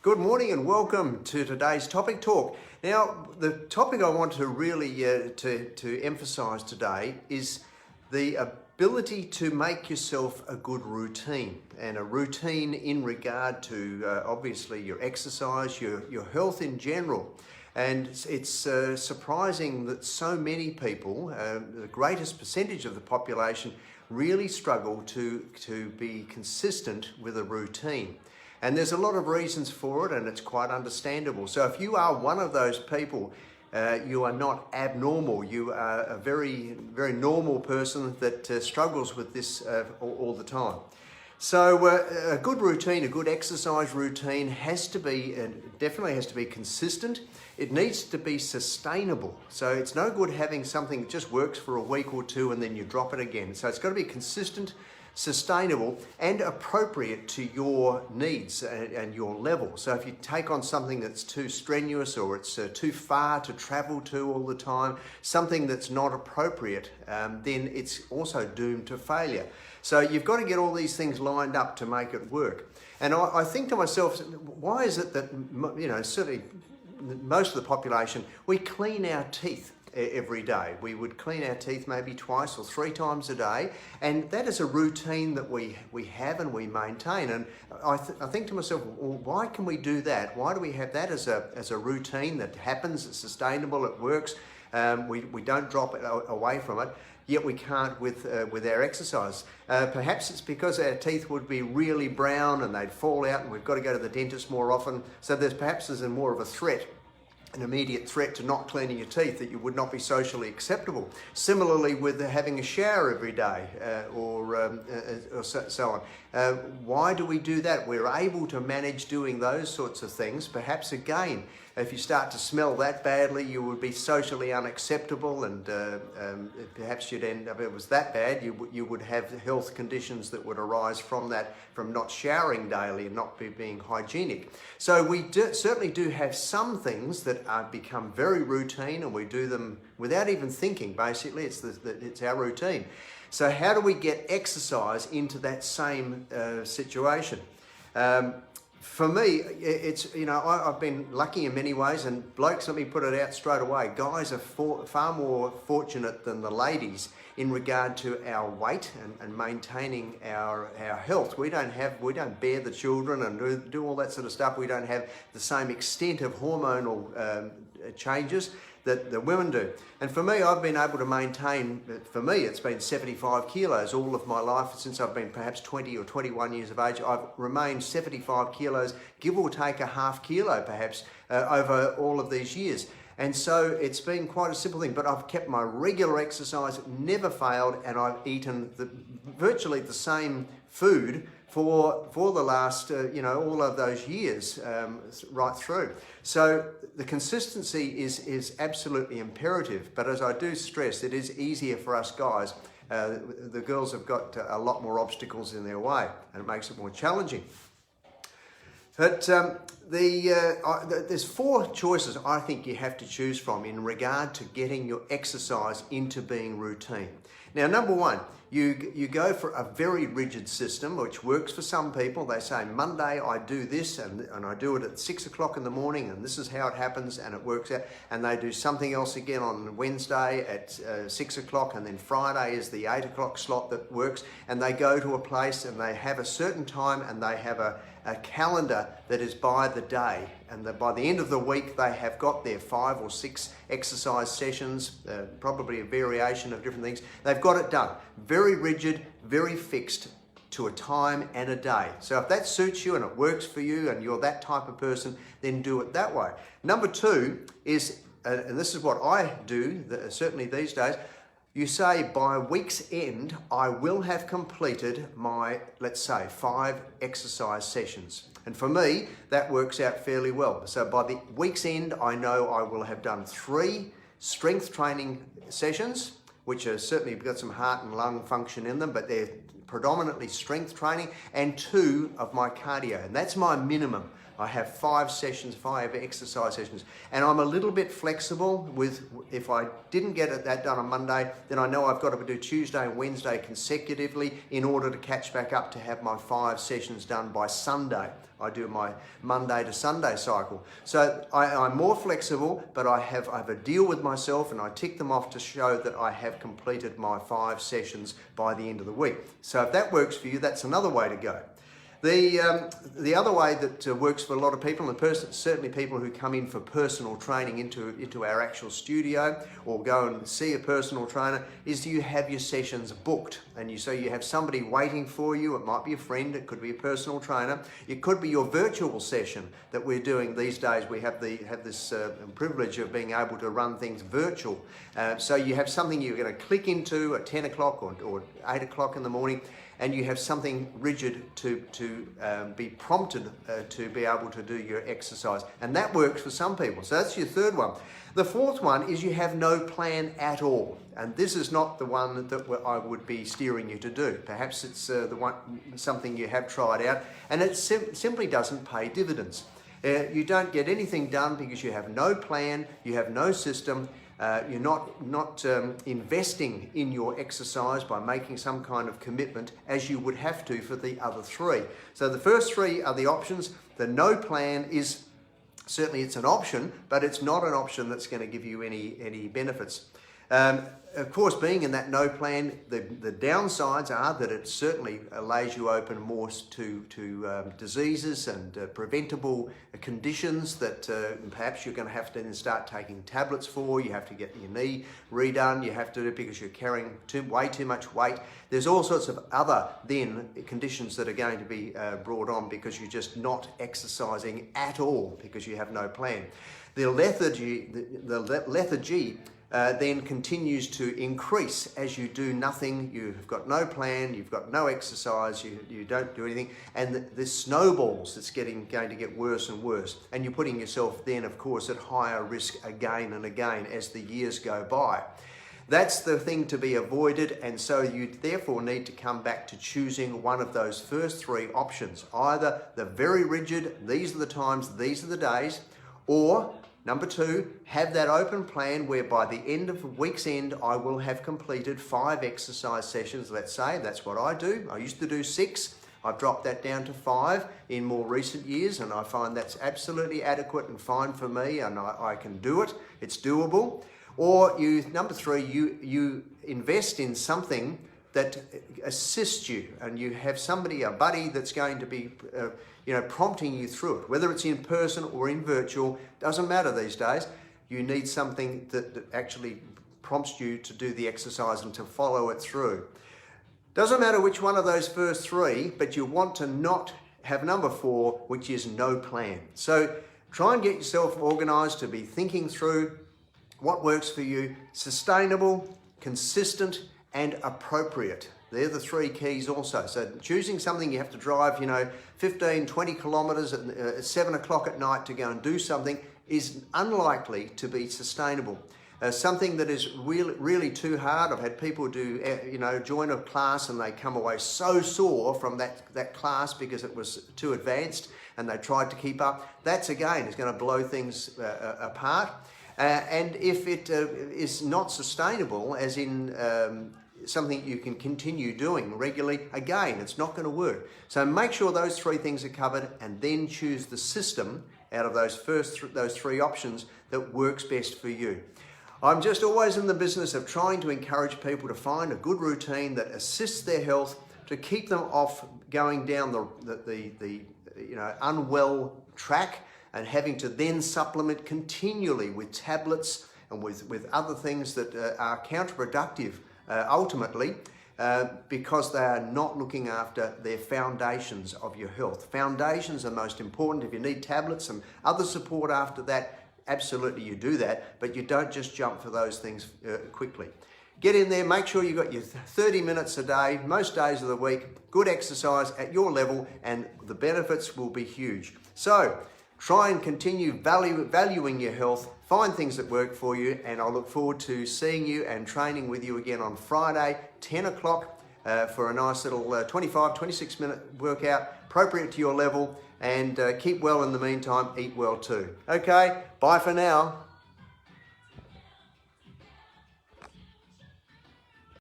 Good morning and welcome to today's topic talk. Now, the topic I want to really to emphasise today is the ability to make yourself a good routine, and a routine in regard to obviously your exercise, your health in general. And it's surprising that so many people, the greatest percentage of the population, really struggle to be consistent with a routine. And there's a lot of reasons for it, and it's quite understandable. So if you are one of those people, you are not abnormal. You are a very, very normal person that struggles with this all the time. So a good routine, a good exercise routine has to be, definitely has to be consistent. It needs to be sustainable. So it's no good having something that just works for a week or two and then you drop it again. So it's got to be consistent, sustainable and appropriate to your needs and your level. So if you take on something that's too strenuous, or it's too far to travel to all the time, something that's not appropriate, then it's also doomed to failure. So you've got to get all these things lined up to make it work. And I think to myself, why is it that, certainly most of the population, we clean our teeth every day? We would clean our teeth maybe twice or three times a day, and that is a routine that we have and we maintain. And I think to myself, well, why can we do that? Why do we have that as a routine that happens, it's sustainable, it works, we don't drop away from it, yet we can't with our exercise? Perhaps it's because our teeth would be really brown and they'd fall out and we've got to go to the dentist more often, so there's more of a threat, an immediate threat to not cleaning your teeth, that you would not be socially acceptable. Similarly with having a shower every day or so on. Why do we do that? We're able to manage doing those sorts of things. Perhaps again, if you start to smell that badly, you would be socially unacceptable, and perhaps you'd end up, if it was that bad, you would have health conditions that would arise from that, from not showering daily and not being hygienic. So we certainly do have some things that become very routine, and we do them without even thinking. Basically, it's our routine. So how do we get exercise into that same situation? For me, it's, I've been lucky in many ways, and blokes, let me put it out straight away, guys are far more fortunate than the ladies in regard to our weight and maintaining our health. We don't bear the children and do all that sort of stuff. We don't have the same extent of hormonal changes that the women do. And for me, I've been able to maintain, for me, it's been 75 kilos all of my life. Since I've been perhaps 20 or 21 years of age, I've remained 75 kilos, give or take a half kilo perhaps, over all of these years. And so it's been quite a simple thing, but I've kept my regular exercise, never failed, and I've eaten virtually the same food for the last, all of those years right through. So the consistency is absolutely imperative, but as I do stress, it is easier for us guys. The girls have got a lot more obstacles in their way, and it makes it more challenging. But there's four choices I think you have to choose from in regard to getting your exercise into being routine. Now, number one, you go for a very rigid system, which works for some people. They say, Monday I do this, and I do it at 6 o'clock in the morning, and this is how it happens, and it works out. And they do something else again on Wednesday at 6 o'clock, and then Friday is the 8 o'clock slot that works. And they go to a place and they have a certain time, and they have a calendar that is by the day, and by the end of the week they have got their 5 or 6 exercise sessions, probably a variation of different things. They've got it done. Very rigid, very fixed to a time and a day. So if that suits you and it works for you and you're that type of person, then do it that way. Number two is, and this is what I do, certainly these days, you say by week's end, I will have completed my, let's say, 5 exercise sessions. And for me, that works out fairly well. So by the week's end, I know I will have done 3 strength training sessions, which are certainly got some heart and lung function in them, but they're predominantly strength training, and 2 of my cardio. And that's my minimum. I have 5 sessions, 5 exercise sessions, and I'm a little bit flexible with, if I didn't get that done on Monday, then I know I've got to do Tuesday and Wednesday consecutively in order to catch back up to have my 5 sessions done by Sunday. I do my Monday to Sunday cycle. So I'm more flexible, but I have a deal with myself, and I tick them off to show that I have completed my 5 sessions by the end of the week. So if that works for you, that's another way to go. The other way that works for a lot of people, and certainly people who come in for personal training into our actual studio or go and see a personal trainer, is you have your sessions booked, and so you have somebody waiting for you. It might be a friend, it could be a personal trainer, it could be your virtual session that we're doing these days. We have this privilege of being able to run things virtual. So you have something you're going to click into at 10 o'clock or 8 o'clock in the morning, and you have something rigid to be prompted to be able to do your exercise. And that works for some people. So that's your third one. The fourth one is you have no plan at all. And this is not the one that I would be steering you to do. Perhaps it's something you have tried out, and it simply doesn't pay dividends. You don't get anything done because you have no plan, you have no system. You're not investing in your exercise by making some kind of commitment as you would have to for the other 3. So the first 3 are the options. The no plan is certainly, it's an option, but it's not an option that's going to give you any benefits. Of course, being in that no plan, the downsides are that it certainly lays you open more to diseases and preventable conditions that perhaps you're going to have to then start taking tablets for. You have to get your knee redone. You have to do it because you're carrying way too much weight. There's all sorts of other conditions that are going to be brought on because you're just not exercising at all because you have no plan. The lethargy then continues to increase as you do nothing. You've got no plan, you've got no exercise, you don't do anything, and this snowballs. It's going to get worse and worse, and you're putting yourself then, of course, at higher risk again and again as the years go by. That's the thing to be avoided, and so you therefore need to come back to choosing one of those first 3 options. Either the very rigid, these are the times, these are the days, or number 2, have that open plan where by the end of week's end, I will have completed 5 exercise sessions, let's say. That's what I do. I used to do 6. I've dropped that down to 5 in more recent years, and I find that's absolutely adequate and fine for me, and I can do it. It's doable. Or number 3, you invest in something that assists you, and you have somebody, a buddy, that's going to be prompting you through it. Whether it's in person or in virtual, doesn't matter these days. You need something that actually prompts you to do the exercise and to follow it through. Doesn't matter which one of those first 3, but you want to not have number 4, which is no plan. So try and get yourself organised to be thinking through what works for you: sustainable, consistent, and appropriate. They're the 3 keys also. So choosing something you have to drive, 15, 20 kilometres at 7 o'clock at night to go and do something is unlikely to be sustainable. Something that is really too hard. I've had people join a class and they come away so sore from that class because it was too advanced and they tried to keep up. That's, again, is going to blow things apart. And if it is not sustainable, as in something you can continue doing regularly, again, it's not going to work. So make sure those 3 things are covered, and then choose the system out of those those 3 options that works best for you. I'm just always in the business of trying to encourage people to find a good routine that assists their health, to keep them off going down the unwell track and having to then supplement continually with tablets and with other things that are counterproductive ultimately, because they are not looking after their foundations of your health. Foundations are most important. If you need tablets and other support after that, absolutely you do that, but you don't just jump for those things quickly. Get in there, make sure you've got your 30 minutes a day, most days of the week, good exercise at your level, and the benefits will be huge. So try and continue valuing your health, find things that work for you, and I look forward to seeing you and training with you again on Friday, 10 o'clock for a nice little 25, 26-minute workout, appropriate to your level, and keep well in the meantime, eat well too. Okay, bye for now.